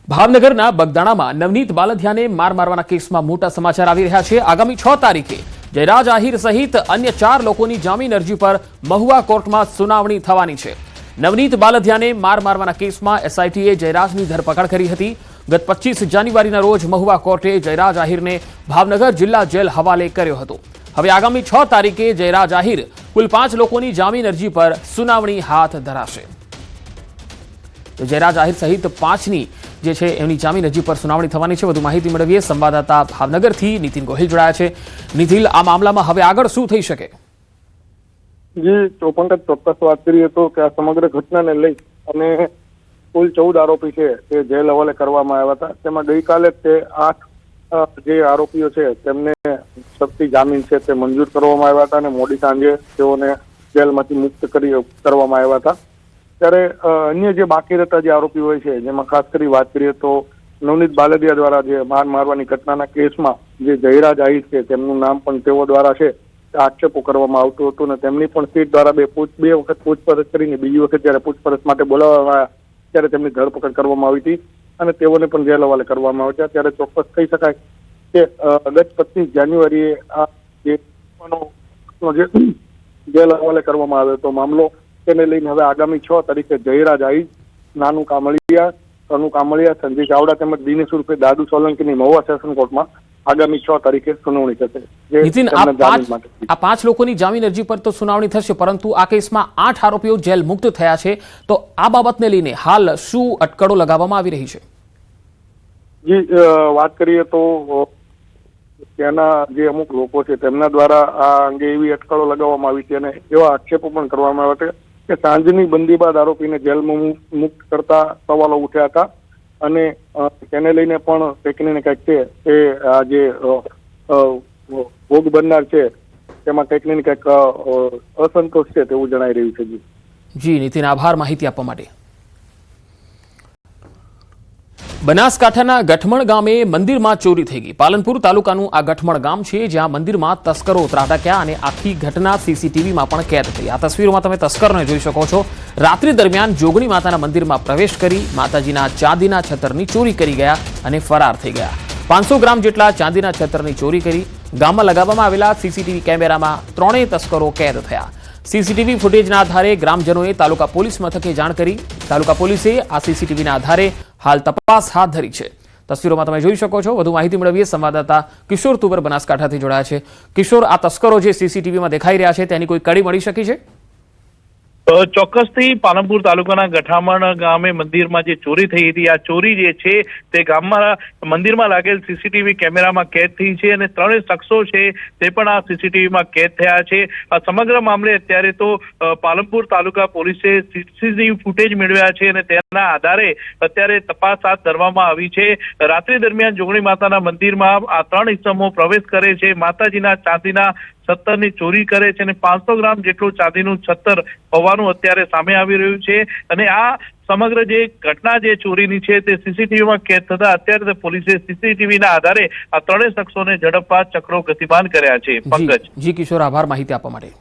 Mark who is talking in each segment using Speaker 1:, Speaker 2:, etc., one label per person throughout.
Speaker 1: ભાવનગરના બગદાણામાં નવનીત બાલધિયાને માર મારવાના કેસમાં મોટા સમાચાર આવી રહ્યા છે। આગામી 6 તારીખે જયરાજ આહિર સહિત અન્ય 4 લોકોની જામીન અરજી પર મહુવા કોર્ટમાં સુનાવણી થવાની છે। નવનીત બાલધિયાને માર મારવાના કેસમાં એસઆઈટીએ જયરાજની ધરપકડ કરી હતી। ગત 25 જાન્યુઆરીના રોજ મહુવા કોર્ટે જયરાજ આહિરને ભાવનગર જિલ્લા જેલ હવાલે કર્યો હતો। હવે આગામી 6 તારીખે જયરાજ આહિર કુલ 5 લોકોની જામીન અરજી પર સુનાવણી હાથ ધરાશે। તો જયરાજ આહિર સહિત 5ની જે છે એમની જામીન અરજી પર સુનાવણી થવાની છે। વધુ માહિતી મેળવીએ સંવાદદાતા ભાવનગરથી નીતિન ગોહિલ જોડાયા છે। નીતિન, આ મામલામાં હવે આગળ શું થઈ શકે?
Speaker 2: જી ચોપંકજ, ચોક્કસ વાત કરીએ તો કે આ સમગ્ર ઘટનાને લઈ અને કુલ 14 આરોપી છે તે જેલ હવાલે કરવામાં આવ્યા હતા। તેમાં ગઈકાલે તે 8 જે આરોપીઓ છે તેમને સખ્તી જામીન છે તે મંજૂર કરવામાં આવ્યા હતા અને મોડી સાંજે તેઓને જેલમાંથી મુક્ત કરવામાં આવ્યા હતા। ત્યારે અન્ય જે બાકી રહેતા જે આરોપી હોય છે, જેમાં ખાસ કરી વાત કરીએ તો નવનીત બાલધિયા દ્વારા જે માર મારવાની ઘટનાના કેસમાં જે જયરાજ આહિર છે તેમનું નામ પણ તેઓ દ્વારા છે આક્ષેપો કરવામાં આવતું હતું અને તેમની પણ સીટ દ્વારા બે વખત પૂછપરછ કરીને બીજી વખત જ્યારે પૂછપરછ માટે બોલાવવામાં આવ્યા ત્યારે તેમની ધરપકડ કરવામાં આવી હતી અને તેઓને પણ જેલ હવાલે કરવામાં આવ્યા। ત્યારે ચોક્કસ કહી શકાય કે ગત 25 જાન્યુઆરીએ આ જે જેલ હવાલે કરવામાં આવ્યો હતો મામલો, તેને લઈને હવે આગામી 6 તારીખે જયરાજ આહિર, નાનુ કામળિયા, તનુ કામળિયા, સંજય ચાવડા તેમજ દિનેશ ઉર્ફે દાદુ સોલંકીની મહુવા સેશન કોર્ટમાં આગામી 6 તારીખે સુનાવણી થશે।
Speaker 1: નીતિન, આ 5 લોકોની જામીન અરજી પર તો સુનાવણી થશે, પરંતુ આ કેસમાં 8 આરોપીઓ જેલ મુક્ત થયા છે, તો આ બાબતને લઈને હાલ શું અટકળો લગાવવામાં આવી રહી છે?
Speaker 2: જી વાત કરીએ તો ત્યાંના જે અમુક લોકો છે તેમના દ્વારા આ અંગે એવી અટકળો લગાવવામાં આવી છે અને એવા આક્ષેપો પણ કરવામાં આવ્યા હતા કે સાંજની બંદી બાદ આરોપીને જેલમાં મુક્ત કરતા સવાલો ઉઠ્યા હતા અને તેને લઈને પણ કંઈક ને કંઈક છે એ આ જે ભોગ બનનાર છે તેમાં કંઈક ને કંઈક અસંતોષ છે તેવું જણાઈ રહ્યું છે।
Speaker 1: જી નીતિન, આભાર માહિતી આપવા માટે। બનાસકાંઠાના ગઠમણ ગામે મંદિરમાં ચોરી થઈ ગઈ। પાલનપુર તાલુકાનું આ ગઠમણ ગામ છે, જ્યાં મંદિરમાં તસ્કરો ત્રાટક્યા અને આખી ઘટના સીસીટીવીમાં પણ કેદ થઈ। આ તસવીરોમાં તમે તસ્કરને જોઈ શકો છો। રાત્રિ દરમિયાન જોગણી માતાના મંદિરમાં પ્રવેશ કરી માતાજીના ચાંદીના છતરની ચોરી કરી ગયા અને ફરાર થઈ ગયા। 500 ગ્રામ જેટલા ચાંદીના છતરની ચોરી કરી ગામમાં લગાવવામાં આવેલા સીસીટીવી કેમેરામાં 3 તસ્કરો કેદ થયા। સીસીટીવી ફૂટેજના આધારે ગ્રામજનોએ તાલુકા પોલીસ મથકે જાણ કરી। તાલુકા પોલીસે આ સીસીટીવીના આધારે હાલ તપાસ હાથ ધરી છે। તસવીરોમાં તમે જોઈ શકો છો। વધુ માહિતી મેળવીએ સંવાદદાતા કિશોર તુવર બનાસકાંઠાથી જોડાયા છે। કિશોર, આ તસ્કરો જે સીસીટીવીમાં દેખાઈ રહ્યા છે તેની કોઈ કડી મળી શકી છે?
Speaker 3: ચોક્કસથી પાલનપુર તાલુકાના ગઠામણ ગામે મંદિરમાં જે ચોરી થઈ હતી, આ ચોરી જે છે તે ગામમાં મંદિરમાં લાગેલ સીસીટીવી કેમેરામાં કેદ થઈ છે અને 3 શખ્સો છે તે પણ આ સીસીટીવીમાં કેદ થયા છે। આ સમગ્ર મામલે અત્યારે તો પાલનપુર તાલુકા પોલીસે સીસીટીવી ફૂટેજ મેળવ્યા છે અને તેના આધારે અત્યારે તપાસ હાથ ધરવામાં આવી છે। રાત્રિ દરમિયાન જોગણી માતાના મંદિરમાં આ 3 ઇસમો પ્રવેશ કરે છે, માતાજીના ચાંદીના છત્તરની ચોરી કરે છે અને 500 ગ્રામ જેટલું ચાંદીનું છત્તર હોવાનું અત્યારે સામે આવી રહ્યું છે અને આ સમગ્ર જે ઘટના જે ચોરીની છે તે સીસીટીવીમાં કેદ થતા અત્યારે પોલીસે સીસીટીવીના આધારે આ 3 શખ્સોને ઝડપવા ચક્રો ગતિમાન કર્યા છે। પંકજ।
Speaker 1: જી કિશોર, આભાર માહિતી આપવા માટે।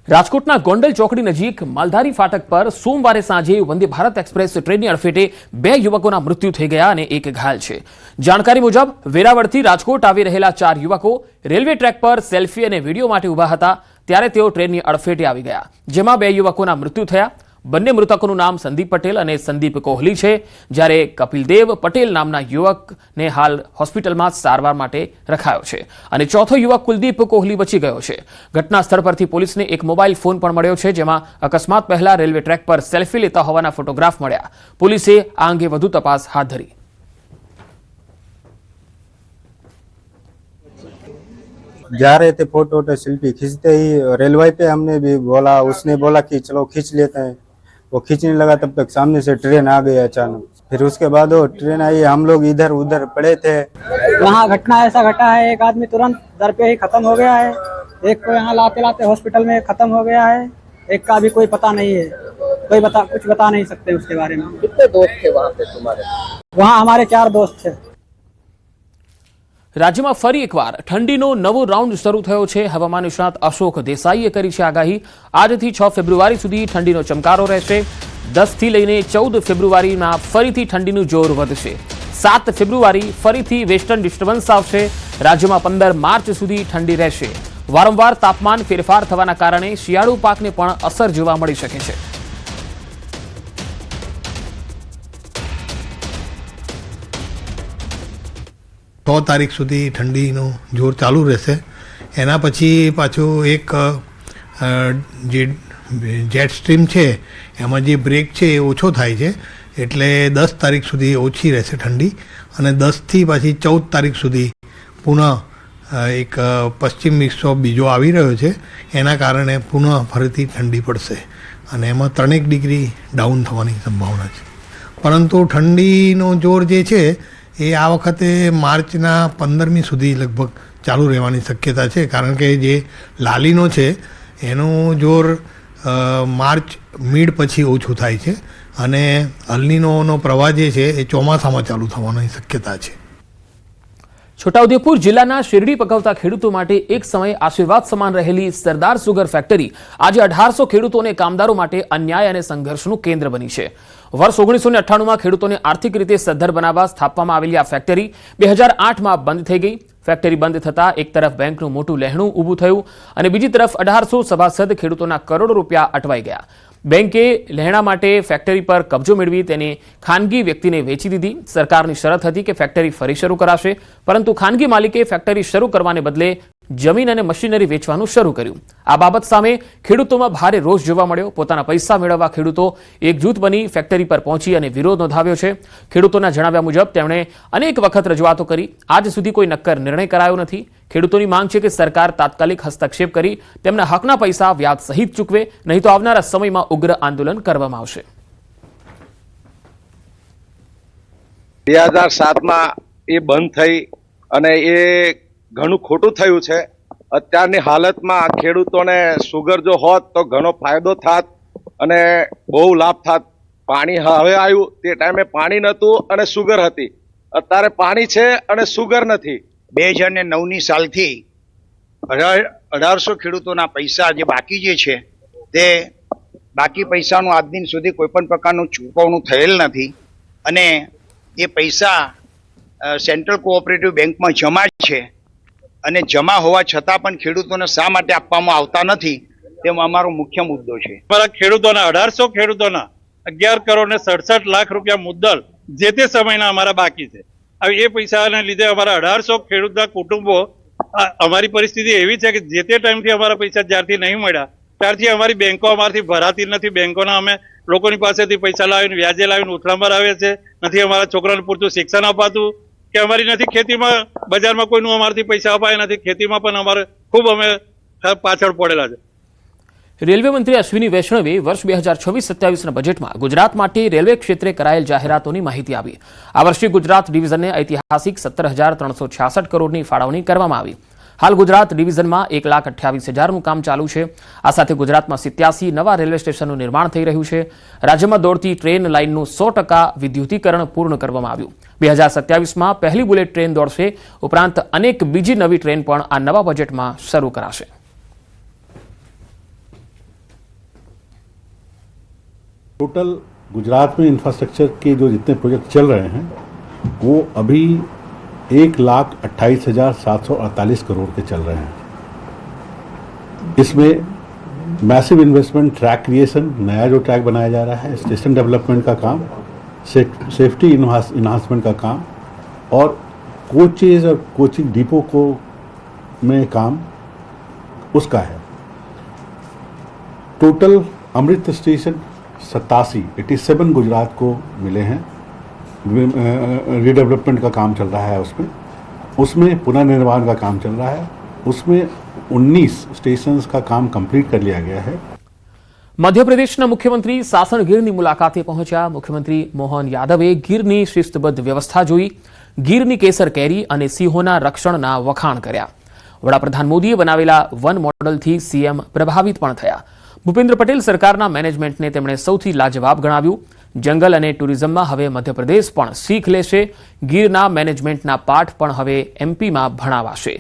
Speaker 1: રાજકોટના ગોંડલ ચોકડી નજીક માલધારી ફાટક પર સોમવારે સાંજે વંદે ભારત એક્સપ્રેસ ટ્રેનની અડફેટે 2 યુવકોના મૃત્યુ થઈ ગયા અને 1 ઘાયલ છે। જાણકારી મુજબ વેરાવળથી રાજકોટ આવી રહેલા 4 યુવકો રેલવે ટ્રેક પર સેલ્ફી અને વિડીયો માટે ઉભા હતા, ત્યારે તેઓ ટ્રેનની અડફેટે આવી ગયા, જેમાં 2 યુવકોના મૃત્યુ થયા। બંને મૃતકોનું નામ સંદીપ પટેલ અને સંદીપ કોહલી છે, જ્યારે કપિલદેવ પટેલ નામના યુવકને હાલ હોસ્પિટલમાં સારવાર માટે રખાયો છે અને ચોથો યુવક કુલદીપ કોહલી બચી ગયો છે। ઘટના સ્થળ પરથી પોલીસને એક મોબાઈલ ફોન પણ મળ્યો છે, જેમાં અકસ્માત પહેલા રેલવે ટ્રેક પર સેલ્ફી લેતા હોવાના ફોટોગ્રાફ મળ્યા। પોલીસે આ અંગે વધુ તપાસ હાથ ધરી।
Speaker 4: जा रहे थे फोटो वोटो सेल्फी खींचते ही रेलवे पे हमने भी बोला, उसने बोला कि चलो खींच लेते हैं। वो खींचने लगा तब तक सामने से ट्रेन आ गई अचानक। फिर उसके बाद वो ट्रेन आई, हम लोग इधर उधर पड़े थे।
Speaker 5: वहाँ घटना ऐसा घटा है, एक आदमी तुरंत दर पे ही खत्म हो गया है, एक को यहाँ लाते लाते हॉस्पिटल में खत्म हो गया है, एक का भी कोई पता नहीं है, कुछ बता नहीं सकते उसके बारे में।
Speaker 6: कितने दोस्त थे वहाँ पे तुम्हारे?
Speaker 5: वहाँ हमारे 4 दोस्त थे।
Speaker 1: રાજ્યમાં ફરી એકવાર ઠંડીનો નવો રાઉન્ડ શરૂ થયો છે. હવામાન નિષ્ણાત અશોક દેસાઈએ કરી છે આગાહી. આજથી 6 ફેબ્રુઆરી સુધી ઠંડીનો ચમકારો રહેશે. 10 થી લઈને 14 ફેબ્રુઆરીમાં ફરીથી ઠંડીનું જોર વધશે. 7 ફેબ્રુઆરી ફરીથી વેસ્ટર્ન ડિસ્ટર્બન્સ આવશે. રાજ્યમાં 15 માર્ચ સુધી ઠંડી રહેશે. વારંવાર તાપમાન ફેરફાર થવાના કારણે શિયાળુ પાકને પણ અસર જોવા મળી શકે છે.
Speaker 6: તારીખ સુધી ઠંડીનું જોર ચાલુ રહેશે. એના પછી પાછું એક જે જેટ સ્ટ્રીમ છે એમાં જે બ્રેક છે એ ઓછો થાય છે, એટલે 10 તારીખ સુધી ઓછી રહેશે ઠંડી, અને 10થી પાછી 14 તારીખ સુધી પુનઃ એક પશ્ચિમ વિક્ષોભ બીજો આવી રહ્યો છે. એના કારણે પુનઃ ફરીથી ઠંડી પડશે અને એમાં 3 ડિગ્રી ડાઉન થવાની સંભાવના છે. પરંતુ ઠંડીનો જોર જે છે એ આ વખતે માર્ચના 15મી સુધી લગભગ ચાલુ રહેવાની શક્યતા છે, કારણ કે જે લાલીનો છે એનું જોર માર્ચ મિડ પછી ઓછું થાય છે, અને અલનીનોનો પ્રવાહ જે છે એ ચોમાસામાં ચાલુ થવાની શક્યતા છે.
Speaker 1: છોટાઉદેપુર જિલ્લાના શેરડી પકવતા ખેડૂતો માટે એક સમયે આશીર્વાદ સમાન રહેલી સરદાર સુગર ફેક્ટરી આજે 1800 ખેડૂતો અને કામદારો માટે અન્યાય અને સંઘર્ષનું કેન્દ્ર બની છે. વર્ષ 1998માં ખેડૂતોને આર્થિક રીતે સદ્ધર બનાવવા સ્થાપવામાં આવેલી આ ફેક્ટરી 2008માં બંધ થઈ ગઈ. ફેક્ટરી બંધ થતાં એક તરફ બેંકનું મોટું લહેણું ઊભું થયું અને બીજી તરફ 1800 સભાસદ ખેડૂતોના કરોડો રૂપિયા અટવાઈ ગયા. બેંકે લહેણા માટે ફેક્ટરી પર કબજો મેળવી તેને ખાનગી વ્યક્તિને વેચી દીધી. સરકારની શરત હતી કે ફેક્ટરી ફરી શરૂ કરાશે, પરંતુ ખાનગી માલિકે ફેક્ટરી શરૂ કરવાને બદલે જમીન અને મશીનરી વેચવાનું શરૂ કર્યું. આ બાબત સામે ખેડૂતોમાં ભારે રોષ જોવા મળ્યો. પોતાના પૈસા મેળવવા ખેડૂતો એકજૂથ બની ફેક્ટરી પર પહોંચી અને વિરોધ નોંધાવ્યો છે. ખેડૂતોના જણાવ્યા મુજબ તેમણે અનેક વખત રજૂઆતો કરી, આજ સુધી કોઈ નક્કર નિર્ણય કરાયો નથી. ખેડૂતોની માંગ છે કે સરકાર તાત્કાલિક હસ્તક્ષેપ કરી તેમના હકના પૈસા વ્યાજ સહિત ચૂકવે, નહીં તો આવનારા સમયમાં ઉગ્ર આંદોલન કરવામાં આવશે.
Speaker 7: 2007માં એ બંધ થઈ અને એ ઘણું ખોટું થયું છે. અત્યારની હાલતમાં ખેડૂતોને સુગર જો હોત તો ઘણો ફાયદો થાત અને બહુ લાભ થાત. પાણી હવે આવ્યું, તે ટાઈમે પાણી નહોતું અને સુગર હતી. અત્યારે પાણી છે અને સુગર નથી.
Speaker 8: 2009ની સાલથી 1800 ખેડૂતોના પૈસા જે બાકી જે છે તે બાકી પૈસાનું આજ દિન સુધી કોઈ પણ પ્રકારનું ચૂકવણું થયેલ નથી, અને એ પૈસા સેન્ટ્રલ કોઓપરેટિવ બેંકમાં જમા છે, અને જમા હોવા છતાં પણ ખેડૂતોને શા માટે આપવામાં આવતા નથી તે અમારો મુખ્ય મુદ્દો છે.
Speaker 9: અમારા ખેડૂતોના 1800 ખેડૂતોના 11 કરોડ ને 67 લાખ રૂપિયા મુદ્દલ જે તે સમયના અમારા બાકી છે. હવે એ પૈસાને લીધે અમારા 1800 ખેડૂતના કુટુંબો, અમારી પરિસ્થિતિ એવી છે કે જે તે ટાઈમથી અમારા પૈસા જ્યારથી નહીં મળ્યા ત્યારથી અમારી બેંકો અમારાથી ભરાતી નથી. બેંકોના અમે લોકોની પાસેથી પૈસા લાવીને વ્યાજે લાવીને ઉથલાંબર આવે છે. નથી અમારા છોકરાને પૂરતું શિક્ષણ અપાતું, કે અમારી નથી ખેતીમાં બજારમાં કોઈનું અમારાથી પૈસા અપાય નથી. ખેતીમાં પણ અમારે ખૂબ અમે પાછળ પડેલા છે.
Speaker 1: રેલવે મંત્રી અશ્વિની વૈષ્ણવે વર્ષ 2026-27ના બજેટમાં ગુજરાત માટે રેલવે ક્ષેત્રે કરાયેલ જાહેરાતોની માહિતી આપી. આ વર્ષે ગુજરાત ડિવિઝનને ઐતિહાસિક 17,366 કરોડની ફાળવણી કરવામાં આવી. હાલ ગુજરાત ડિવિઝનમાં 1,28,000નું કામ ચાલુ છે. આ સાથે ગુજરાતમાં 87 નવા રેલવે સ્ટેશનનું નિર્માણ થઈ રહ્યું છે. રાજ્યમાં દોડતી ટ્રેન લાઇનનું 100% વિદ્યુતીકરણ પૂર્ણ કરવામાં આવ્યું. 2027માં પહેલી બુલેટ ટ્રેન દોડશે. ઉપરાંત અનેક બીજી નવી ટ્રેન પણ આ નવા બજેટમાં શરૂ કરાશે.
Speaker 10: टोटल गुजरात में इंफ्रास्ट्रक्चर के जो जितने प्रोजेक्ट चल रहे हैं वो अभी 1,28,748 करोड़ के चल रहे हैं. इसमें मैसिव इन्वेस्टमेंट, ट्रैक क्रिएशन, नया जो ट्रैक बनाया जा रहा है, स्टेशन डेवलपमेंट का काम, सेफ्टी इन्हांसमेंट का काम और कोचेज और कोचिंग डिपो को में काम उसका है. टोटल अमृत स्टेशन 87 गुजरात को मिले हैं. रीडेवलपमेंट का काम चल रहा है, उसमें पुनर्निर्माण का काम चल रहा है. उसमें 19 स्टेशंस का काम कंप्लीट कर लिया गया है.
Speaker 1: મધ્યપ્રદેશના મુખ્યમંત્રી સાસણગીરની મુલાકાતે પહોંચ્યા. મુખ્યમંત્રી મોહન યાદવે ગીરની શિસ્તબદ્ધ વ્યવસ્થા જોઈ. ગીરની કેસર કેરી અને સિંહોના રક્ષણના વખાણ કર્યા. વડાપ્રધાન મોદીએ બનાવેલા વન મોડલથી સીએમ પ્રભાવિત પણ થયા. ભૂપેન્દ્ર પટેલ સરકારના મેનેજમેન્ટને તેમણે સૌથી લાજવાબ ગણાવ્યું. જંગલ અને ટુરિઝમમાં હવે મધ્યપ્રદેશ પણ શીખ લેશે. ગીરના મેનેજમેન્ટના પાઠ પણ હવે એમપીમાં ભણાવાશે.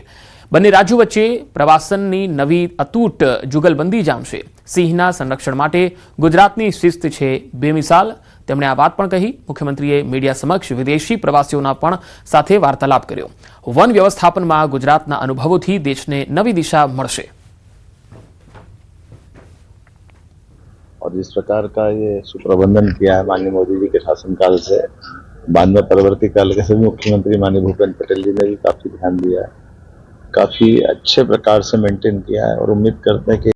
Speaker 1: બંને રાજ્યો વચ્ચે પ્રવાસનની નવી અતૂટ જુગલબંધી જામશે. સિંહના સંરક્ષણ માટે ગુજરાતની શિસ્ત છે બેમિસાલ. તેમણે આ વાત પણ કહી. મુખ્યમંત્રીએ મીડિયા સમક્ષ વિદેશી પ્રવાસીઓના પણ સાથે વાર્તાલાપ કર્યો. વન વ્યવસ્થાપનમાં ગુજરાતના અનુભવોથી દેશને નવી દિશા મળશે.
Speaker 11: और जिस प्रकार का ये सुप्रबंधन किया है माननीय मोदी जी के शासनकाल से, बाद में परवर्ती काल के सभी मुख्यमंत्री माननीय भूपेंद्र पटेल जी ने भी काफी ध्यान दिया है, काफी अच्छे प्रकार से मेंटेन किया है और उम्मीद करते हैं कि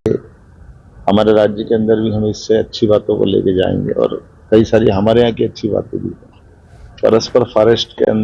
Speaker 11: हमारे राज्य के अंदर भी हम इससे अच्छी बातों को लेके जाएंगे और कई सारी हमारे यहाँ की अच्छी बातें भी हैं. परस्पर फॉरेस्ट के अंदर